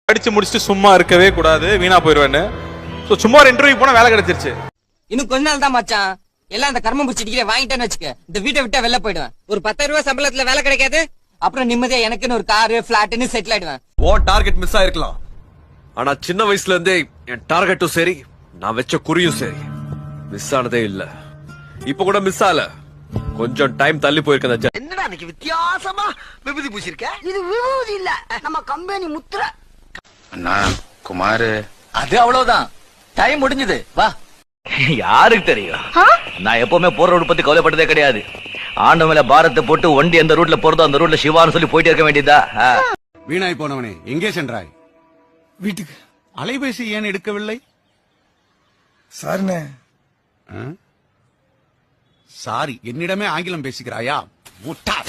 படிச்சு முடிச்சுட்டு சும்மா இருக்கவே கூடாது, வீணா போயிருவேன்னு. சோ சும்மா ஒரு இன்டர்வியூ போனா வேலை கிடைச்சிருச்சு. இன்னும் கொஞ்ச நாள் தான் மச்சான், எல்லாம் அந்த கர்மம் பிடிச்சி டிகிரி வாங்கிட்டேன்னு வச்சுக்க, இந்த வீட்டை விட்டா வெளில போயிடுவேன். ஒரு 10,000 ரூபாய் சம்பளத்துல வேலை கிடைக்காது, அப்புறம் நிம்மதியா எனக்குன்னு ஒரு காரு பிளாட்னு செட்டில் ஆயிடுவேன். ஓ டார்கெட் மிஸ் ஆயிருக்கலாம், ஆனா சின்ன வயசுல இருந்தே என் டார்கெட்டும் சரி, நான் வச்ச குறியும் சரி மிஸ் ஆனதே இல்ல. இப்ப கூட மிஸ் ஆகல, கொஞ்சம் டைம் தள்ளி போயிருக்க. என்னடா இன்னைக்கு வித்தியாசமா விபூதி பூசிருக்க? இது விபூதி இல்ல, நம்ம கம்பெனி முத்திர. அண்ணா குமாரு, அது அவ்வளவுதான், டைம் முடிஞ்சது, வா. யாருக்கு தெரியும், நான் எப்பவுமே போற ரூட் பத்தி கவலைப்பட்டதே கிடையாது. ஆண்ட மேல பாரத்தை போட்டு வண்டி எந்த ரூட்ல போறதோ அந்த ரூட்ல சிவான்னு சொல்லி போயிட்டே இருக்க வேண்டியதா. வீணாய் போனவனே, எங்கே சென்றாய்? வீட்டுக்கு. அலைபேசி ஏன் எடுக்கவில்லை? சாரிண்ணே. சாரி, என்னிடமே ஆங்கிலம் பேசுகிறாயா? முட்டாள்.